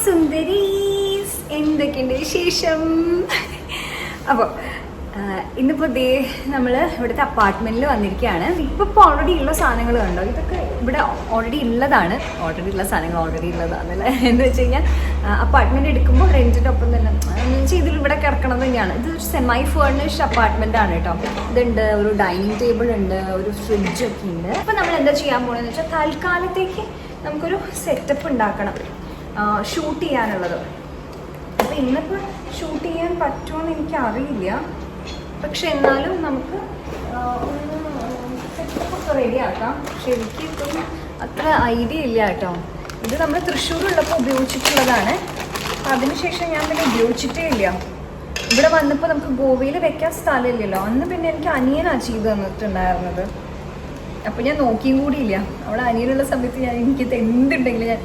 സുന്ദരീസ്, എന്തൊക്കെയുണ്ട് വിശേഷം? അപ്പോൾ ഇന്നിപ്പോൾ ദേ നമ്മൾ ഇവിടുത്തെ അപ്പാർട്ട്മെൻറ്റിൽ വന്നിരിക്കുകയാണ്. ഇപ്പോൾ ഓൾറെഡി ഉള്ള സാധനങ്ങൾ കണ്ടോ, ഇതൊക്കെ ഇവിടെ ഓൾറെഡി ഉള്ളതാണ്. ഓൾറെഡി ഉള്ള സാധനങ്ങൾ ഓൾറെഡി ഉള്ളതാണല്ലേ. എന്ന് വെച്ച് കഴിഞ്ഞാൽ അപ്പാർട്ട്മെൻറ്റ് എടുക്കുമ്പോൾ റെൻറ്റിൻ്റെ ഒപ്പം തന്നെ ഇതിൽ ഇവിടെ കിടക്കണം തന്നെയാണ്. ഇത് സെമൈ ഫേർണിഷ്ഡ് അപ്പാർട്ട്മെൻ്റ് ആണ് കേട്ടോ. ഇതുണ്ട്, ഒരു ഡൈനിങ് ടേബിൾ ഉണ്ട്, ഒരു ഫ്രിഡ്ജൊക്കെ ഉണ്ട്. അപ്പോൾ നമ്മൾ എന്താ ചെയ്യാൻ പോകുന്നതെന്ന് വെച്ചാൽ തൽക്കാലത്തേക്ക് നമുക്കൊരു സെറ്റപ്പ് ഉണ്ടാക്കണം ഷൂട്ട് ചെയ്യാനുള്ളത്. അപ്പോൾ ഇന്നിപ്പോൾ ഷൂട്ട് ചെയ്യാൻ പറ്റുമോയെന്ന് എനിക്കറിയില്ല, പക്ഷെ എന്നാലും നമുക്ക് ഒന്ന് സെറ്റപ്പൊക്കെ റെഡിയാക്കാം. പക്ഷെ എനിക്കിപ്പം അത്ര ഐഡിയ ഇല്ല കേട്ടോ. ഇത് നമ്മൾ തൃശ്ശൂരുള്ളപ്പോൾ ഉപയോഗിച്ചിട്ടുള്ളതാണ്. അതിനുശേഷം ഞാൻ പിന്നെ ഉപയോഗിച്ചിട്ടേ ഇല്ല. ഇവിടെ വന്നപ്പോൾ നമുക്ക് ഗോവയിൽ വെക്കാൻ സ്ഥലമില്ലല്ലോ. അന്ന് പിന്നെ എനിക്ക് അനിയനാണ് ചെയ്ത് തന്നിട്ടുണ്ടായിരുന്നത്. അപ്പോൾ ഞാൻ നോക്കിയും കൂടിയില്ല. അവിടെ അനിയനുള്ള സമയത്ത് എനിക്ക് എന്തുണ്ടെങ്കിലും ഞാൻ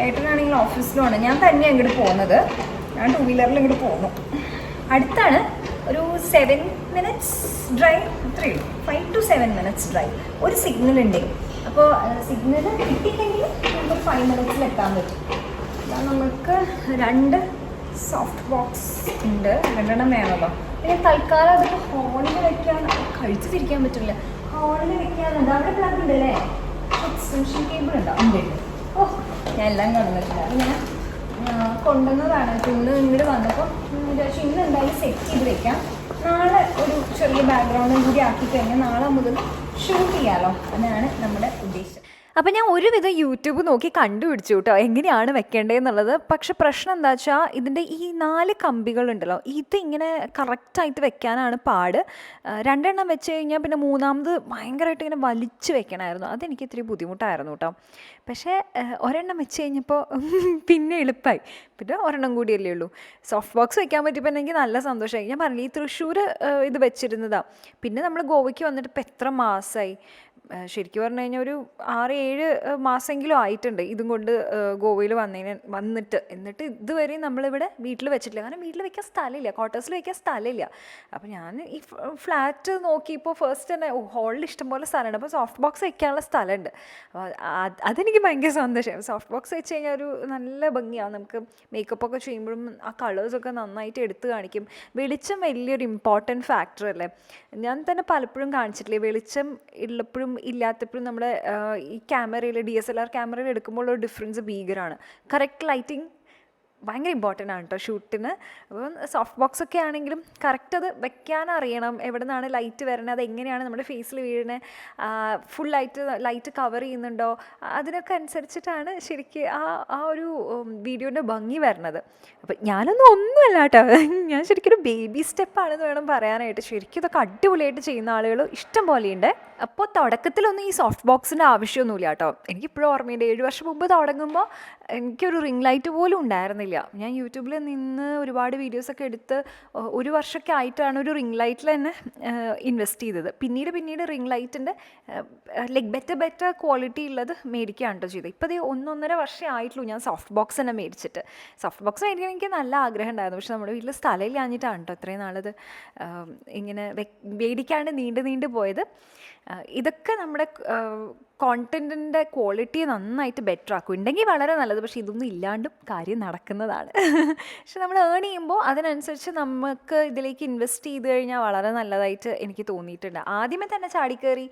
ഏട്ടനാണെങ്കിൽ ഓഫീസിലുമാണ്. ഞാൻ തന്നെ അങ്ങോട്ട് പോകുന്നത്. ഞാൻ 2 വീലറിൽ ഇങ്ങോട്ട് പോകുന്നു. അടുത്താണ്, ഒരു 7 minutes ഡ്രൈവ്, അത്രയേ ഉള്ളൂ. 5 to 7 minutes ഡ്രൈവ്. ഒരു സിഗ്നൽ ഉണ്ട്. അപ്പോൾ സിഗ്നൽ കിട്ടിയില്ലെങ്കിൽ നമുക്ക് 5 minutes എത്താൻ പറ്റും. നമുക്ക് 2 സോഫ്റ്റ് ബോക്സ് ഉണ്ട്, 2 വേണമല്ലോ. പിന്നെ തൽക്കാലം അതൊക്കെ ഹോളിൽ വെക്കാൻ, കഴിച്ചു തിരിക്കാൻ പറ്റില്ല. ഹോളിൽ വെക്കാനുണ്ട്. അവിടെ പ്ലഗ് ഉണ്ടല്ലേ, എക്സ്റ്റൻഷൻ കേബിൾ ഉണ്ടോ? ഉണ്ട്. ഓ, ഞാൻ എല്ലാം കണ്ടിട്ടില്ല. അത് ഞാൻ കൊണ്ടുവന്നതാണ്. ഇന്ന് ഇങ്ങോട്ട് വന്നപ്പോൾ വിചാരിച്ചു ഇന്ന് എന്തായാലും സെറ്റ് ചെയ്ത് വെക്കാം. നാളെ ഒരു ചെറിയ ബാക്ക്ഗ്രൗണ്ടും കൂടി ആക്കി കഴിഞ്ഞാൽ നാളെ മുതൽ ഷൂട്ട് ചെയ്യാമല്ലോ. അതാണ് നമ്മുടെ ഉദ്ദേശം. അപ്പം ഞാൻ ഒരുവിധം യൂട്യൂബ് നോക്കി കണ്ടുപിടിച്ചു കേട്ടോ എങ്ങനെയാണ് വെക്കേണ്ടതെന്നുള്ളത്. പക്ഷെ പ്രശ്നം എന്താ വെച്ചാൽ ഇതിൻ്റെ ഈ 4 കമ്പികളുണ്ടല്ലോ, ഇത് ഇങ്ങനെ കറക്റ്റായിട്ട് വെക്കാനാണ് പാട്. 2 എണ്ണം വെച്ച് കഴിഞ്ഞാൽ പിന്നെ മൂന്നാമത് ഭയങ്കരമായിട്ട് ഇങ്ങനെ വലിച്ച് വെക്കണമായിരുന്നു. അതെനിക്ക് ഇത്തിരി ബുദ്ധിമുട്ടായിരുന്നു കേട്ടോ. പക്ഷേ 1 എണ്ണം വെച്ച് കഴിഞ്ഞപ്പോൾ പിന്നെ എളുപ്പമായി. പിന്നെ 1 എണ്ണം കൂടിയല്ലേ ഉള്ളൂ. സോഫ്റ്റ് ബോക്സ് വെക്കാൻ പറ്റിയപ്പോൾ എനിക്ക് നല്ല സന്തോഷമായി. ഞാൻ പറഞ്ഞില്ല, ഈ തൃശ്ശൂർ ഇത് വെച്ചിരുന്നതാണ്. പിന്നെ നമ്മൾ ഗോവയ്ക്ക് വന്നിട്ട് ഇപ്പോൾ എത്ര മാസമായി, ശരിക്കും പറഞ്ഞു കഴിഞ്ഞാൽ ഒരു 6-7 മാസമെങ്കിലും ആയിട്ടുണ്ട് ഇതും കൊണ്ട് ഗോവയിൽ വന്നിട്ട്. എന്നിട്ട് ഇതുവരെ നമ്മളിവിടെ വീട്ടിൽ വെച്ചിട്ടില്ല. കാരണം വീട്ടിൽ വെക്കാൻ സ്ഥലമില്ല, ക്വാർട്ടേഴ്സിൽ വെക്കാൻ സ്ഥലമില്ല. അപ്പോൾ ഞാൻ ഈ ഫ്ലാറ്റ് നോക്കിയപ്പോൾ ഫസ്റ്റ് തന്നെ ഹോളിൽ ഇഷ്ടംപോലെ സ്ഥലമുണ്ട്. അപ്പോൾ സോഫ്റ്റ് ബോക്സ് വെക്കാനുള്ള സ്ഥലമുണ്ട്. അപ്പോൾ അതെനിക്ക് ഭയങ്കര സന്തോഷമായി. സോഫ്റ്റ് ബോക്സ് വെച്ച് കഴിഞ്ഞാൽ ഒരു നല്ല ഭംഗിയാണ്. നമുക്ക് മേക്കപ്പൊക്കെ ചെയ്യുമ്പോഴും ആ കളേഴ്സൊക്കെ നന്നായിട്ട് എടുത്ത് കാണിക്കും. വെളിച്ചം വലിയൊരു ഇമ്പോർട്ടൻറ്റ് ഫാക്ടർ അല്ലേ. ഞാൻ തന്നെ പലപ്പോഴും കാണിച്ചിട്ടില്ലേ, വെളിച്ചം ഉള്ളപ്പോഴും ഇല്ലാത്തപ്പോഴും നമ്മുടെ ഈ ക്യാമറയിൽ DSLR ക്യാമറയിൽ എടുക്കുമ്പോൾ ഒരു ഡിഫറൻസ് ഭീകരമാണ്. കറക്റ്റ് ലൈറ്റിംഗ് ഭയങ്കര ഇമ്പോർട്ടൻ്റ് ആണ് കേട്ടോ ഷൂട്ടിന്. അപ്പം സോഫ്റ്റ് ബോക്സ് ഒക്കെ ആണെങ്കിലും കറക്റ്റ് അത് വെക്കാനറിയണം. എവിടെ നിന്നാണ് ലൈറ്റ് വരണത്, അതെങ്ങനെയാണ് നമ്മുടെ ഫേസിൽ വീഴുന്നത്, ഫുൾ ലൈറ്റ് കവർ ചെയ്യുന്നുണ്ടോ, അതിനൊക്കെ അനുസരിച്ചിട്ടാണ് ശരിക്കും ആ ഒരു വീഡിയോൻ്റെ ഭംഗി വരണത്. അപ്പം ഒന്നുമല്ല കേട്ടോ, ഞാൻ ശരിക്കും ഒരു ബേബി സ്റ്റെപ്പാണെന്ന് വേണം പറയാനായിട്ട്. ശരിക്കും ഇതൊക്കെ അടിപൊളിയായിട്ട് ചെയ്യുന്ന ആളുകൾ ഇഷ്ടം പോലെയുണ്ട്. അപ്പോൾ തുടക്കത്തിലൊന്നും ഈ സോഫ്റ്റ് ബോക്സിൻ്റെ ആവശ്യമൊന്നുമില്ല കേട്ടോ. എനിക്കിപ്പോഴും ഓർമ്മയുണ്ട്, 7 വർഷം മുമ്പ് തുടങ്ങുമ്പോൾ എനിക്കൊരു റിംഗ് ലൈറ്റ് പോലും ഉണ്ടായിരുന്നില്ല. ഞാൻ യൂട്യൂബിൽ നിന്ന് ഒരുപാട് വീഡിയോസൊക്കെ എടുത്ത് 1 വർഷമൊക്കെ ആയിട്ടാണ് ഒരു റിംഗ് ലൈറ്റിൽ തന്നെ ഇൻവെസ്റ്റ് ചെയ്തത്. പിന്നീട് റിംഗ് ലൈറ്റിൻ്റെ ബെറ്റർ ക്വാളിറ്റി ഉള്ളത് മേടിക്കുകയാണ് കേട്ടോ ചെയ്തത്. ഇപ്പോൾ അത് 1-1.5 വർഷമേ ആയിട്ടുള്ളൂ ഞാൻ സോഫ്റ്റ് ബോക്സ് തന്നെ മേടിച്ചിട്ട്. സോഫ്റ്റ് ബോക്സ് മേടിക്കാൻ എനിക്ക് നല്ല ആഗ്രഹം ഉണ്ടായിരുന്നു. പക്ഷെ നമ്മുടെ വീട്ടിൽ സ്ഥലമില്ലാഞ്ഞിട്ടാണ് കേട്ടോ ഇത്രയും നാളത് ഇങ്ങനെ മേടിക്കാണ്ട് നീണ്ടു പോയത്. ഇതൊക്കെ നമ്മുടെ കോണ്ടൻറ്റിൻ്റെ ക്വാളിറ്റി നന്നായിട്ട് ബെറ്റർ ആക്കും. ഉണ്ടെങ്കിൽ വളരെ നല്ലത്. പക്ഷേ ഇതൊന്നും ഇല്ലാണ്ടും കാര്യം നടക്കുന്നതാണ്. പക്ഷെ നമ്മൾ ഏൺ ചെയ്യുമ്പോൾ അതിനനുസരിച്ച് നമുക്ക് ഇതിലേക്ക് ഇൻവെസ്റ്റ് ചെയ്ത് കഴിഞ്ഞാൽ വളരെ നല്ലതായിട്ട് എനിക്ക് തോന്നിയിട്ടുണ്ട്. ആദ്യമേ തന്നെ ചാടിക്കയറി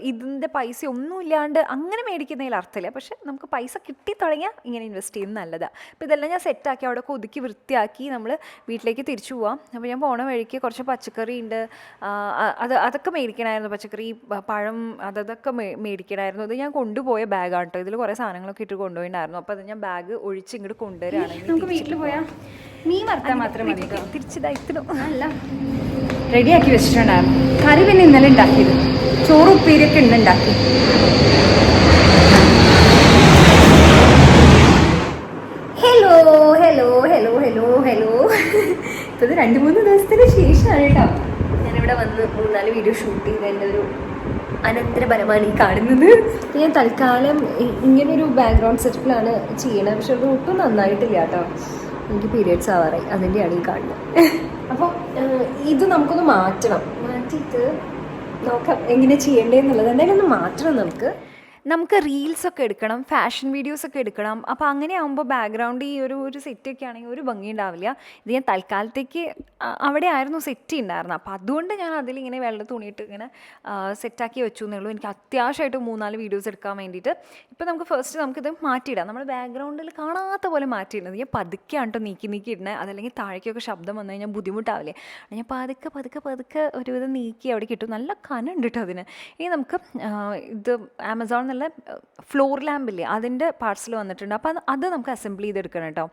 ഇതിൻ്റെ പൈസ ഒന്നും ഇല്ലാണ്ട് അങ്ങനെ മേടിക്കുന്നതിൽ അർത്ഥമില്ല. പക്ഷേ നമുക്ക് പൈസ കിട്ടി തുടങ്ങിയാൽ ഇങ്ങനെ ഇൻവെസ്റ്റ് ചെയ്യുന്നത് നല്ലതാണ്. അപ്പോൾ ഇതെല്ലാം ഞാൻ സെറ്റാക്കി അവിടെ ഒതുക്കി വൃത്തിയാക്കി നമ്മൾ വീട്ടിലേക്ക് തിരിച്ചു പോവാം. അപ്പോൾ ഞാൻ പോണ വഴിക്ക് കുറച്ച് പച്ചക്കറി ഉണ്ട്, അതൊക്കെ മേടിക്കണമായിരുന്നു. പച്ചക്കറി, പഴം, അതൊക്കെ മേടിക്കണമായിരുന്നു. അത് ഞാൻ കൊണ്ടുപോയ ബാഗാണ് കേട്ടോ. ഇതിൽ കുറേ സാധനങ്ങളൊക്കെ ഇട്ട് കൊണ്ടുപോയിട്ടുണ്ടായിരുന്നു. അപ്പോൾ അത് ഞാൻ ബാഗ് ഒഴിച്ച് ഇങ്ങോട്ട് കൊണ്ടുവരികയാണെങ്കിൽ നമുക്ക് വീട്ടിൽ പോയാൽ മീൻ വറുത്താൽ മാത്രം മതി കേട്ടോ. തിരിച്ചിതായിരുന്നു അല്ല റെഡിയാക്കി വെച്ചിട്ടുണ്ടായിരുന്നു. കറി പിന്നെ ഇന്നലെ ഉണ്ടാക്കിയത്, ചോറ് ഉപ്പേരിയൊക്കെ ഉണ്ടാക്കി. Hello hello hello hello hello ഇത് 2-3 ദിവസത്തിന് ശേഷമാണ് കേട്ടോ ഞാനിവിടെ വന്ന് 3-4 വീഡിയോ ഷൂട്ട് ചെയ്തതിൻ്റെ ഒരു അനന്തരഫലമാണ് ഈ കാണുന്നത്. ഞാൻ തൽക്കാലം ഇങ്ങനൊരു ബാക്ക്ഗ്രൗണ്ട് സെറ്റപ്പിലാണ് ചെയ്യണത്. പക്ഷെ അത് ഒട്ടും നന്നായിട്ടില്ല കേട്ടോ. എനിക്ക് പീരിയഡ്സ് ആവാറായി, അതിൻ്റെയാണ് ഈ കാണുന്നത്. അപ്പോൾ ഇത് നമുക്കൊന്ന് മാറ്റിയിട്ട് നോക്കാം എങ്ങനെ ചെയ്യേണ്ടതെന്നുള്ളത്. എന്തായാലും ഒന്ന് മാറ്റണം നമുക്ക്. നമുക്ക് റീൽസൊക്കെ എടുക്കണം, ഫാഷൻ വീഡിയോസൊക്കെ എടുക്കണം. അപ്പോൾ അങ്ങനെ ആകുമ്പോൾ ബാക്ക്ഗ്രൗണ്ട് ഈ ഒരു സെറ്റൊക്കെ ആണെങ്കിൽ ഒരു ഭംഗി ഉണ്ടാവില്ല. ഇത് ഞാൻ തൽക്കാലത്തേക്ക് അവിടെ ആയിരുന്നു സെറ്റ് ഉണ്ടായിരുന്നത്. അപ്പോൾ അതുകൊണ്ട് ഞാൻ അതിലിങ്ങനെ വെള്ള തുണിയിട്ട് ഇങ്ങനെ സെറ്റാക്കി വെച്ചു എന്നേ ഉള്ളൂ. എനിക്ക് അത്യാവശ്യമായിട്ട് 3-4 വീഡിയോസ് എടുക്കാൻ വേണ്ടിയിട്ട്. ഇപ്പോൾ നമുക്കിത് മാറ്റിയിടാം. നമ്മൾ ബാക്ക്ഗ്രൗണ്ടിൽ കാണാത്ത പോലെ മാറ്റിയിടുന്നത് ഞാൻ പതുക്കെയാണ് കേട്ടോ നീക്കി ഇടുന്നത്. അതല്ലെങ്കിൽ താഴേക്കൊക്കെ ശബ്ദം വന്നു കഴിഞ്ഞാൽ ബുദ്ധിമുട്ടാവില്ലേ. ഞാൻ പതുക്കെ ഒരുവിധം നീക്കി അവിടെ കിട്ടും. നല്ല കനുണ്ട് കേട്ടോ അതിന്. ഇനി നമുക്ക് ഇത് ആമസോൺ നല്ല ഫ്ലോർ ലാമ്പില്ലേ, അതിൻ്റെ പാർസൽ വന്നിട്ടുണ്ട്. അപ്പോൾ അത് നമുക്ക് അസംബിൾ ചെയ്തെടുക്കണം കേട്ടോ.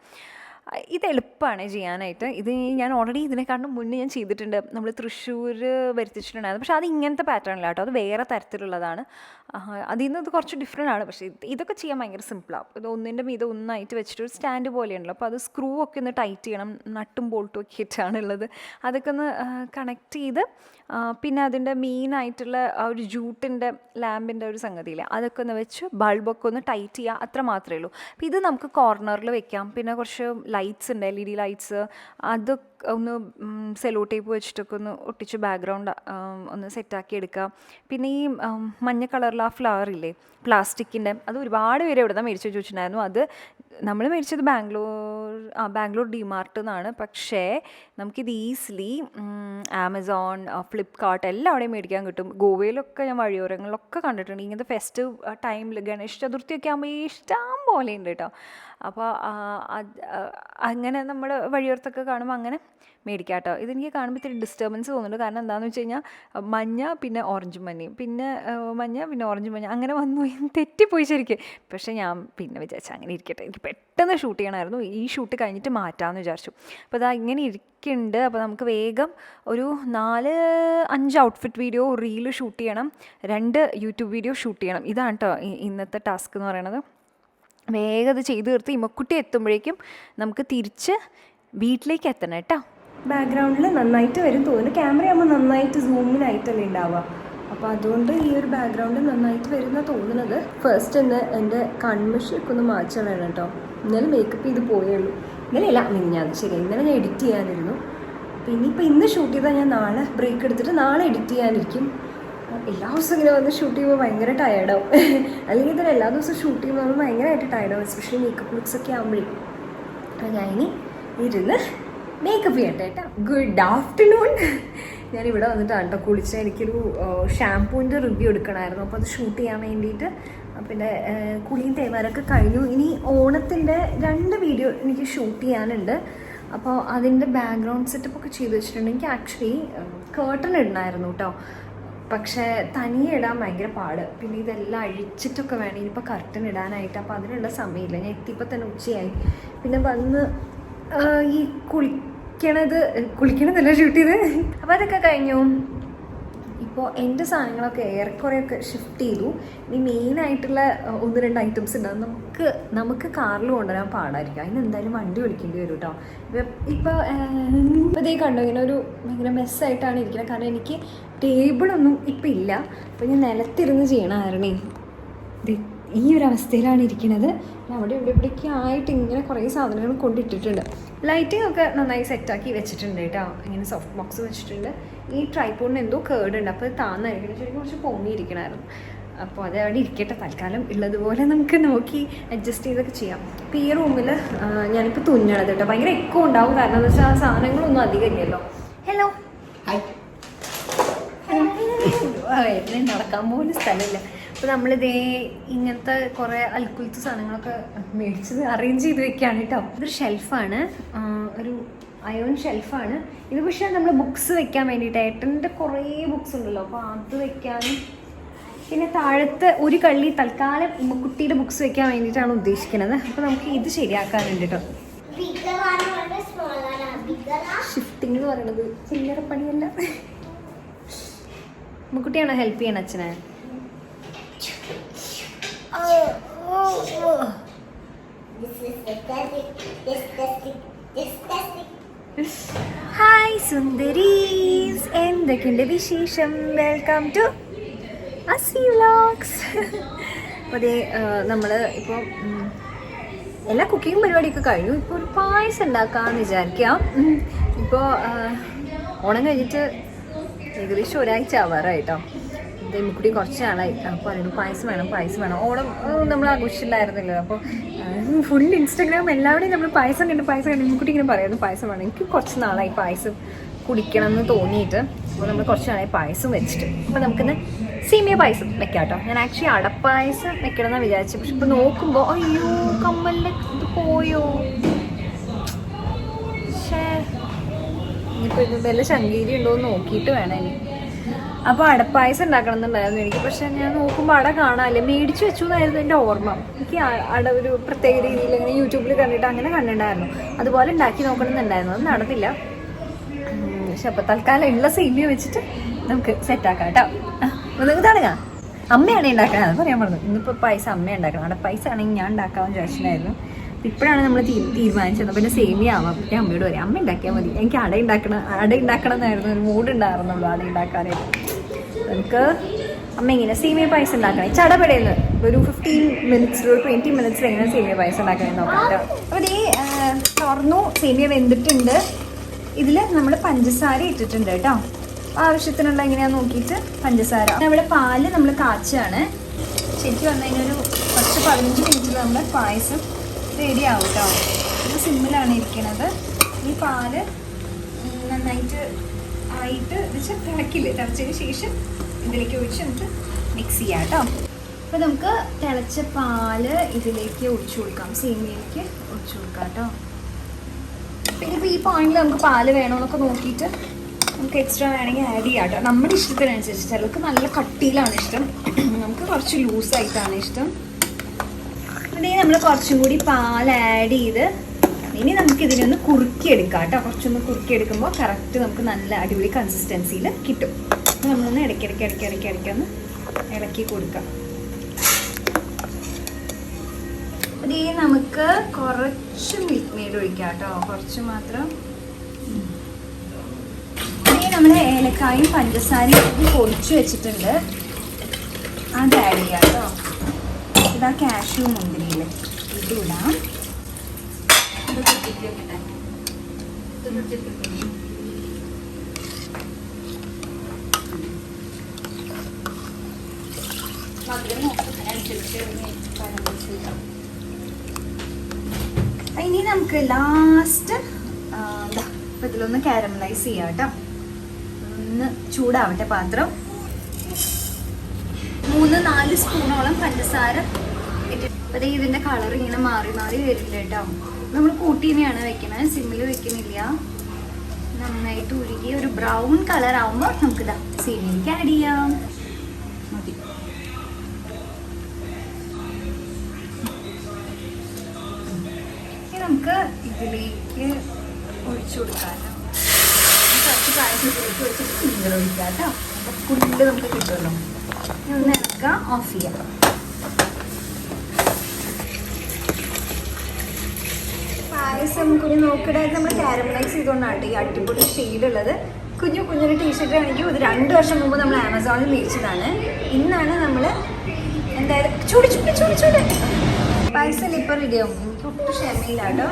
ഇത് എളുപ്പമാണ് ചെയ്യാനായിട്ട്. ഇത് ഞാൻ ഓൾറെഡി ഇതിനെക്കാളും മുന്നേ ഞാൻ ചെയ്തിട്ടുണ്ട്. നമ്മൾ തൃശ്ശൂർ വരുത്തിച്ചിട്ടുണ്ടായിരുന്നു. പക്ഷേ അത് ഇങ്ങനത്തെ പാറ്റേണില്ല കേട്ടോ, അത് വേറെ തരത്തിലുള്ളതാണ്. അതിൽ നിന്ന് ഇത് കുറച്ച് ഡിഫറെൻ്റ് ആണ്. പക്ഷേ ഇതൊക്കെ ചെയ്യാൻ ഭയങ്കര സിമ്പിളാണ്. ഇത് ഒന്നിൻ്റെ മീതെ ഒന്നായിട്ട് വെച്ചിട്ട് ഒരു സ്റ്റാൻഡ് പോലെയുണ്ടല്ലോ. അപ്പോൾ അത് സ്ക്രൂ ഒക്കെ ഒന്ന് ടൈറ്റ് ചെയ്യണം. നട്ടും ബോൾട്ടും ഒക്കെ ഇട്ടാണ് ഉള്ളത്. അതൊക്കെ ഒന്ന് കണക്ട് ചെയ്ത് പിന്നെ അതിൻ്റെ മെയിനായിട്ടുള്ള ആ ഒരു ജൂട്ടിൻ്റെ ലാമ്പിൻ്റെ ഒരു സംഗതിയില്ല, അതൊക്കെ ഒന്ന് വെച്ച് ബൾബൊക്കെ ഒന്ന് ടൈറ്റ് ചെയ്യുക, അത്ര മാത്രമേ ഉള്ളൂ. അപ്പോൾ ഇത് നമുക്ക് കോർണറിൽ വെക്കാം. പിന്നെ കുറച്ച് ലൈറ്റ്സ് ഉണ്ട്, LED ലൈറ്റ്സ്, അത് ഒന്ന് സെലോ ടേപ്പ് വെച്ചിട്ടൊക്കെ ഒന്ന് ഒട്ടിച്ച് ബാക്ക്ഗ്രൗണ്ട് ഒന്ന് സെറ്റാക്കി എടുക്കുക. പിന്നെ ഈ മഞ്ഞ കളറിൽ ആ ഫ്ലവർ ഇല്ലേ പ്ലാസ്റ്റിക്കിൻ്റെ, അത് ഒരുപാട് പേര് എവിടെ നിന്നാണ് മേടിച്ച് ചോദിച്ചിട്ടുണ്ടായിരുന്നു. അത് നമ്മൾ മേടിച്ചത് ബാംഗ്ലൂർ ഡിമാർട്ട് നിന്നാണ്. പക്ഷേ നമുക്കിത് ഈസിലി ആമസോൺ, ഫ്ലിപ്കാർട്ട് എല്ലാവിടെയും മേടിക്കാൻ കിട്ടും. ഗോവയിലൊക്കെ ഞാൻ വഴിയോരങ്ങളിലൊക്കെ കണ്ടിട്ടുണ്ട്. ഇങ്ങനത്തെ ഫെസ്റ്റീവ് ടൈമിൽ ഗണേശ ചതുർത്ഥിയൊക്കെ ആകുമ്പോൾ ഇഷ്ടം പോലെ ഉണ്ട് കേട്ടോ. അപ്പോൾ അങ്ങനെ നമ്മൾ വഴിയോരത്തൊക്കെ കാണുമ്പോൾ അങ്ങനെ മേടിക്കാം കേട്ടോ. ഇതെനിക്ക് കാണുമ്പോൾ ഇത്തിരി ഡിസ്റ്റർബൻസ് തോന്നുന്നുണ്ട്. കാരണം എന്താണെന്ന് വെച്ച് കഴിഞ്ഞാൽ മഞ്ഞ പിന്നെ ഓറഞ്ച് മഞ്ഞയും, പിന്നെ മഞ്ഞ പിന്നെ ഓറഞ്ച് മഞ്ഞ അങ്ങനെ വന്നു തെറ്റിപ്പോയി ശരിക്കും. പക്ഷേ ഞാൻ പിന്നെ വിചാരിച്ചു അങ്ങനെ ഇരിക്കട്ടെ, എനിക്ക് പെട്ടെന്ന് ഷൂട്ട് ചെയ്യണമായിരുന്നു. ഈ ഷൂട്ട് കഴിഞ്ഞിട്ട് മാറ്റാമെന്ന് വിചാരിച്ചു. അപ്പോൾ അതാ ഇങ്ങനെ ഇരിക്കുന്നുണ്ട്. അപ്പോൾ നമുക്ക് വേഗം ഒരു 4-5 ഔട്ട്ഫിറ്റ് വീഡിയോ റീല് ഷൂട്ട് ചെയ്യണം, 2 യൂട്യൂബ് വീഡിയോ ഷൂട്ട് ചെയ്യണം. ഇതാണ് കേട്ടോ ഇന്നത്തെ ടാസ്ക് എന്ന് പറയുന്നത്. വേഗം അത് ചെയ്ത് തീർത്ത് ഇമ്മക്കുട്ടി എത്തുമ്പോഴേക്കും നമുക്ക് തിരിച്ച് വീട്ടിലേക്ക് എത്തണം കേട്ടോ. ബാക്ക്ഗ്രൗണ്ടിൽ നന്നായിട്ട് വരും തോന്നുന്നു. ക്യാമറ ആകുമ്പോൾ നന്നായിട്ട് സൂമിനായിട്ടല്ലേ ഉണ്ടാവുക. അപ്പോൾ അതുകൊണ്ട് ഈ ഒരു ബാക്ക്ഗ്രൗണ്ട് നന്നായിട്ട് വരുന്ന തോന്നുന്നത്. ഫസ്റ്റ് എൻ്റെ കൺമഷിയൊക്കെ ഒന്ന് മാറ്റണം കേട്ടോ. ഇന്നലെ മേക്കപ്പ് ചെയ്ത് പോയുള്ളൂ. ഇന്നലെയല്ല, മിനിഞ്ഞാന്ന്. ശരി, ഇന്നലെ ഞാൻ എഡിറ്റ് ചെയ്യാനിരുന്നു. പിന്നെ ഇന്ന് ഷൂട്ട് ചെയ്താൽ ഞാൻ നാളെ ബ്രേക്ക് എടുത്തിട്ട് നാളെ എഡിറ്റ് ചെയ്യാനിരിക്കും. എല്ലാ ദിവസവും ഇങ്ങനെ വന്ന് ഷൂട്ട് ചെയ്യുമ്പോൾ ഭയങ്കര ടയർഡാവും. അല്ലെങ്കിൽ ഇതിൽ എല്ലാ ദിവസവും ഷൂട്ട് ചെയ്യുമ്പോൾ നമ്മൾ ഭയങ്കരമായിട്ട് ടയർഡാവും, എസ്പെഷ്യലി മേക്കപ്പ് ലുക്സൊക്കെ ആകുമ്പോഴേക്കും. ഞാൻ ഇനി ഇരുന്ന് മേക്കപ്പ് ചെയ്യട്ടെ കേട്ടോ. Good afternoon. ഞാനിവിടെ വന്നിട്ടാണ് കേട്ടോ കുളിച്ച്. എനിക്കൊരു ഷാംപൂവിൻ്റെ റിവ്യൂ എടുക്കണമായിരുന്നു. അപ്പോൾ അത് ഷൂട്ട് ചെയ്യാൻ വേണ്ടിയിട്ട് പിന്നെ കുളിയും തേവാരൊക്കെ കഴിഞ്ഞു. ഇനി ഓണത്തിൻ്റെ 2 വീഡിയോ എനിക്ക് ഷൂട്ട് ചെയ്യാനുണ്ട്. അപ്പോൾ അതിൻ്റെ ബാക്ക്ഗ്രൗണ്ട് സെറ്റപ്പൊക്കെ ചെയ്ത് വെച്ചിട്ടുണ്ട്. എനിക്ക് ആക്ച്വലി കേർട്ടൺ ഇടണമായിരുന്നു കേട്ടോ, പക്ഷേ തനിയെ ഇടാൻ ഭയങ്കര പാട്. പിന്നെ ഇതെല്ലാം അഴിച്ചിട്ടൊക്കെ വേണം ഇനിയിപ്പോൾ കർട്ടൻ ഇടാനായിട്ട്. അപ്പോൾ അതിനുള്ള സമയമില്ല. ഞാൻ എത്തിയപ്പോൾ തന്നെ ഉച്ചയായി. പിന്നെ വന്ന് ഈ കുളിക്കണതല്ല ഷൂട്ട് ചെയ്ത്. അപ്പോൾ അതൊക്കെ കഴിഞ്ഞു. ഇപ്പോൾ എൻ്റെ സാധനങ്ങളൊക്കെ ഏറെക്കുറെയൊക്കെ ഷിഫ്റ്റ് ചെയ്തു. ഇനി മെയിനായിട്ടുള്ള 1-2 ഐറ്റംസ് ഉണ്ട്. നമുക്ക് കാറിൽ കൊണ്ടുവരാൻ പാടായിരിക്കും. അതിന് എന്തായാലും വണ്ടി വിളിക്കേണ്ടി വരും കേട്ടോ. ഇപ്പോൾ ഇതേ കണ്ടോ, ഇങ്ങനെ ഒരു ഭയങ്കര മെസ്സായിട്ടാണ് ഇരിക്കുന്നത്. കാരണം എനിക്ക് ടേബിളൊന്നും ഇപ്പം ഇല്ല. അപ്പോൾ ഞാൻ നിലത്തിരുന്ന് ചെയ്യണമായിരുന്നേ. ഈ ഒരു അവസ്ഥയിലാണ് ഇരിക്കുന്നത്. അവിടെ ഇവിടേക്ക് ആയിട്ട് ഇങ്ങനെ കുറേ സാധനങ്ങൾ കൊണ്ടിട്ടിട്ടുണ്ട്. ലൈറ്റിംഗ് ഒക്കെ നന്നായി സെറ്റാക്കി വെച്ചിട്ടുണ്ട് കേട്ടോ. ഇങ്ങനെ സോഫ്റ്റ് ബോക്സ് വെച്ചിട്ടുണ്ട്. ഈ ട്രൈപോഡിന് എന്തോ കേടുണ്ട്, അപ്പോൾ അത് താന്നായിരിക്കണം. ശരിക്കും കുറച്ച് പൊങ്ങിയിരിക്കണമായിരുന്നു. അപ്പോൾ അത് അവിടെ ഇരിക്കട്ടെ. തൽക്കാലം ഉള്ളതുപോലെ നമുക്ക് നോക്കി അഡ്ജസ്റ്റ് ചെയ്തൊക്കെ ചെയ്യാം. അപ്പോൾ ഈ റൂമിൽ ഞാനിപ്പോൾ തുന്നണത് കേട്ടോ. ഭയങ്കര എക്കോ ഉണ്ടാവും, കാരണം എന്ന് വെച്ചാൽ സാധനങ്ങളൊന്നും അധികം ഇല്ലല്ലോ. ഹലോ, നടക്കാൻ പോലും സ്ഥലമില്ല. അപ്പോൾ നമ്മളിതേ ഇങ്ങനത്തെ കുറേ അൽക്കുലത്ത് സാധനങ്ങളൊക്കെ മേടിച്ചത് അറേഞ്ച് ചെയ്ത് വെക്കുകയാണ് കേട്ടോ. ഇതൊരു ഷെൽഫാണ്, ഒരു അയോൺ ഷെൽഫാണ് ഇത്. പക്ഷേ നമ്മൾ ബുക്സ് വെക്കാൻ വേണ്ടിയിട്ട് ഏട്ടൻ്റെ കുറേ ബുക്സ് ഉണ്ടല്ലോ, അപ്പോൾ അത് വെക്കാനും പിന്നെ താഴത്ത് ഒരു കള്ളി തൽക്കാലം കുട്ടിയുടെ ബുക്സ് വെക്കാൻ വേണ്ടിയിട്ടാണ് ഉദ്ദേശിക്കുന്നത്. അപ്പോൾ നമുക്ക് ഇത് ശരിയാക്കാനുണ്ട് കേട്ടോ. ഷിഫ്റ്റിംഗ് എന്ന് പറയുന്നത് ചില്ലറ പണിയല്ല. കുട്ടിയാണോ ഹെൽപ്പ് ചെയ്യണം അച്ഛനെ? ഹായ് സുന്ദരീസ്, എന്തൊക്കെയുണ്ട് വിശേഷം? Welcome to Aswi vlogs. അപ്പോൾ അതേ നമ്മൾ ഇപ്പോൾ എല്ലാ കുക്കിംഗ് പരിപാടിയൊക്കെ കഴിഞ്ഞു. ഇപ്പോൾ ഒരു പായസം ഉണ്ടാക്കാമെന്ന് വിചാരിക്കാം. ഇപ്പോൾ ഓണം കഴിഞ്ഞിട്ട് ഏകദേശം ഒരാഴ്ച ആവാറായിട്ടോ. ദൈവക്കുട്ടി കുറച്ച് നാളായി പറയുന്നു പായസം വേണം. ഓണം നമ്മൾ ആഘോഷിച്ചില്ലായിരുന്നല്ലോ. അപ്പോൾ ഫുൾ ഇൻസ്റ്റാഗ്രാം എല്ലാവരുടെയും നമ്മൾ പായസം കണ്ട് ദൈവക്കുട്ടി ഇങ്ങനെ പറയുന്നു പായസം വേണം. എനിക്ക് കുറച്ച് നാളായി പായസം കുടിക്കണം എന്ന് തോന്നിയിട്ട്. അപ്പോൾ നമ്മൾ കുറച്ച് നാളായി പായസം വെച്ചിട്ട്. അപ്പോൾ നമുക്കിന്ന് സേമിയ പായസം വെക്കാം കേട്ടോ. ഞാൻ ആക്ച്വലി അടപ്പായസം വെക്കണം എന്നാണ് വിചാരിച്ചത്. പക്ഷെ ഇപ്പോൾ നോക്കുമ്പോൾ അയ്യോ കമ്മലിൻ്റെ ഇത് പോയോ. ഇനിയിപ്പോൾ ഇത് വല്ല ശങ്കീരി ഉണ്ടോ എന്ന് നോക്കിയിട്ട് വേണം ഇനി. അപ്പോൾ അടപ്പായസം ഉണ്ടാക്കണം എന്നുണ്ടായിരുന്നു എനിക്ക്. പക്ഷെ ഞാൻ നോക്കുമ്പോൾ അട കാണാനില്ല. മേടിച്ചു വെച്ചു എന്നായിരുന്നു എൻ്റെ ഓർമ്മ. എനിക്ക് അട ഒരു പ്രത്യേക രീതിയിൽ അങ്ങനെ യൂട്യൂബിൽ കണ്ടിട്ട് അങ്ങനെ കണ്ടിട്ടുണ്ടായിരുന്നു. അതുപോലെ ഉണ്ടാക്കി നോക്കണം എന്നുണ്ടായിരുന്നു. അത് നടന്നില്ല. പക്ഷെ അപ്പോൾ തൽക്കാലം ഉള്ള സേമിയ വെച്ചിട്ട് നമുക്ക് സെറ്റാക്കാം കേട്ടോ. അപ്പോൾ നിങ്ങൾക്ക് തുടങ്ങാം. അമ്മയാണ് ഉണ്ടാക്കണം, അത് പറയാൻ പറഞ്ഞു. ഇന്നിപ്പോൾ പായസം അമ്മ ഉണ്ടാക്കണം. അടപ്പായസം ആണെങ്കിൽ ഞാൻ ഉണ്ടാക്കാമെന്ന് വിചാരിച്ചിട്ടുണ്ടായിരുന്നു. ഇപ്പോഴാണ് നമ്മൾ തീരുമാനിച്ചത്. പിന്നെ സേമിയ ആവാം. പിന്നെ അമ്മയോട് പറയാം അമ്മ ഉണ്ടാക്കിയാൽ മതി. എനിക്ക് അട ഉണ്ടാക്കണം എന്നായിരുന്നു ഒരു മൂഡ് ഉണ്ടായിരുന്നുള്ളൂ അട ഉണ്ടാക്കാനായിട്ട്. നമുക്ക് അമ്മ ഇങ്ങനെ സേമിയ പായസം ഉണ്ടാക്കണം. ചടപടയെന്ന് ഒരു 15 മിനിറ്റ്സ് ഒരു 20 മിനിറ്റ്സിൽ എങ്ങനെ സേമിയ പായസം ഉണ്ടാക്കണമെന്ന് നോക്കാം കേട്ടോ. അപ്പോൾ ഈ തുറന്നു സേമിയ വെന്തിട്ടുണ്ട്. ഇതിൽ നമ്മൾ പഞ്ചസാര ഇട്ടിട്ടുണ്ട് കേട്ടോ. ആവശ്യത്തിനുള്ള എങ്ങനെയാണെന്ന് നോക്കിയിട്ട് പഞ്ചസാര. നമ്മുടെ പാല് നമ്മൾ കാച്ചാണ്. ശരിക്കും പറഞ്ഞു കഴിഞ്ഞാൽ ഒരു 10-15 മിനിറ്റിൽ നമ്മുടെ പായസം റെഡി ആവും കേട്ടോ. ഇത് സിമ്മിലാണ് ഇരിക്കുന്നത്. ഈ പാല് നന്നായിട്ട് ആയിട്ട് ഇത് തിളക്കില്ലേ, തിളച്ചതിന് ശേഷം ഇതിലേക്ക് ഒഴിച്ച് നമുക്ക് മിക്സ് ചെയ്യാം കേട്ടോ. അപ്പോൾ നമുക്ക് തിളച്ച പാല് ഇതിലേക്ക് ഒഴിച്ചു കൊടുക്കാം, സേമിയയിലേക്ക് ഒഴിച്ചു കൊടുക്കാം കേട്ടോ. പിന്നെ ഇപ്പോൾ ഈ പോയിന്റിൽ നമുക്ക് പാല് വേണമെന്നൊക്കെ നോക്കിയിട്ട് നമുക്ക് എക്സ്ട്രാ വേണമെങ്കിൽ ആഡ് ചെയ്യാം കേട്ടോ. നമ്മുടെ ഇഷ്ടത്തിനനുസരിച്ച്. ചിലർക്ക് നല്ല കട്ടിയിലാണ് ഇഷ്ടം, നമുക്ക് കുറച്ച് ലൂസായിട്ടാണ് ഇഷ്ടം. ഇനി നമ്മൾ കുറച്ചും കൂടി പാൽ ആഡ് ചെയ്ത് ഇനി നമുക്ക് ഇതിനൊന്ന് കുറുക്കിയെടുക്കാം കേട്ടോ. കുറച്ചൊന്ന് കുറുക്കിയെടുക്കുമ്പോൾ കറക്റ്റ് നമുക്ക് നല്ല അടിപൊളി കൺസിസ്റ്റൻസിയിൽ കിട്ടും. നമ്മളൊന്ന് ഇടയ്ക്കിടയ്ക്കൊന്ന് ഇളക്കി കൊടുക്കാം. ഇനി നമുക്ക് കുറച്ച് മിൽക്ക് മെയ്ഡ് ഒഴിക്കാം കേട്ടോ, കുറച്ച് മാത്രം. ഇനി നമ്മൾ ഏലക്കായും പഞ്ചസാരയും പൊടിച്ച് വെച്ചിട്ടുണ്ട്, അത് ആഡ് ചെയ്യാം കേട്ടോ. ഇതാ കാഷ്യൂ മുന്തിരിയിൽ ഇത് ഇടാം. ഇനി നമുക്ക് ലാസ്റ്റ് ഇപ്പം ഇതിലൊന്ന് കാരമലൈസ് ചെയ്യാം കേട്ടോ. ഒന്ന് ചൂടാവട്ടെ പാത്രം. 3-4 സ്പൂണോളം പഞ്ചസാര ഇട്ടിട്ട് ഇതിൻ്റെ കളർ ഇങ്ങനെ മാറി വരില്ല കേട്ടോ. നമ്മൾ കൂട്ടി തന്നെയാണ് വെക്കുന്നത്, സിമ്മിൽ വെക്കുന്നില്ല. നന്നായിട്ട് ഉരുകി ഒരു ബ്രൗൺ കളർ ആവുമ്പോൾ നമുക്കിതാ സേമിയയിലേക്ക് ആഡ് ചെയ്യാം. മതി. നമുക്ക് ഇതിലേക്ക് ഒഴിച്ചു കൊടുക്കാം. കുറച്ച് പായസത്തിലേക്ക് ഒഴിച്ചിട്ട് കുഞ്ഞിൽ ഒഴിക്കാം കേട്ടോ. അപ്പോൾ കുഞ്ഞിൽ നമുക്ക് കിട്ടുമല്ലോ. ഒന്ന് ഇറക്കാം, ഓഫ് ചെയ്യാം. പായസം കുഞ്ഞ് നോക്കിയിട്ട് നമ്മൾ കാരമലൈസ് ചെയ്തുകൊണ്ടാണ് ഈ അടിപൊളി ഷെയ്ഡുള്ളത്. കുഞ്ഞൊരു ടീഷർട്ട് ആണെങ്കിൽ ഒരു 2 വർഷം മുമ്പ് നമ്മൾ ആമസോണിൽ മേടിച്ചതാണ്. ഇന്നാണ് നമ്മൾ എന്തായാലും ചൂട് പായസം ഇപ്പോൾ റെഡിയാവും. എനിക്ക് ഒട്ടും ക്ഷമയില്ല കേട്ടോ.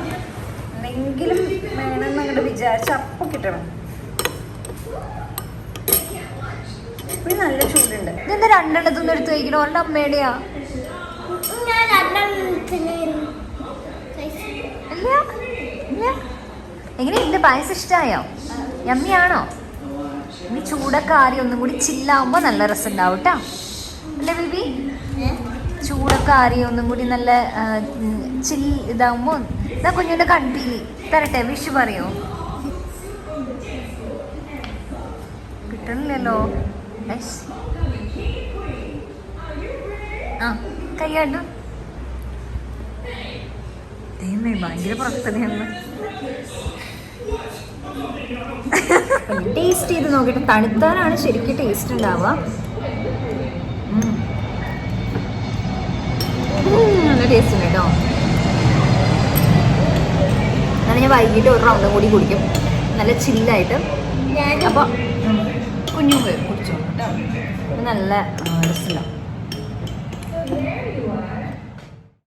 എന്തെങ്കിലും വേണമെന്ന് അങ്ങോട്ട് വിചാരിച്ച അപ്പം കിട്ടണം. ഇപ്പം നല്ല ചൂടുണ്ട്. ഇതെന്താ 2 എടുത്ത് കഴിക്കണോ? അവളുടെ അമ്മയുടെയാ? എങ്ങനെയുണ്ട്? പായസം ഇഷ്ടമായോ? യമ്മിയാണോ? ഇനി ചൂടൊക്കെ ആറി ഒന്നും കൂടി ചില്ലാവുമ്പോൾ നല്ല രസം ഉണ്ടാവും കേട്ടോ. അല്ലേ ബേബി? ചൂടൊക്കെ ആറി ഒന്നും കൂടി നല്ല ഇതാവുമ്പോൾ. ഇതാ കുഞ്ഞിൻ്റെ കൺപീലി തരട്ടെ, വിഷ് പറയോ? കിട്ടണില്ലല്ലോ. ആ കൈയാണ്ടു. ഭയങ്കര പ്രവർത്തനയാണ്. ടേസ്റ്റ് ചെയ്ത് നോക്കിയിട്ട് തണുത്താലാണ് ശരിക്കും ടേസ്റ്റ് ഉണ്ടാവുക. നല്ല ടേസ്റ്റ് ഉണ്ട് കേട്ടോ. അങ്ങനെ ഞാൻ വൈകിട്ട് ഒരു റൗണ്ടും കൂടി കുടിക്കും, നല്ല ചില്ലായിട്ട്. അപ്പോൾ കുഞ്ഞു കുടിച്ചോ കേട്ടോ, നല്ല രസമില്ല.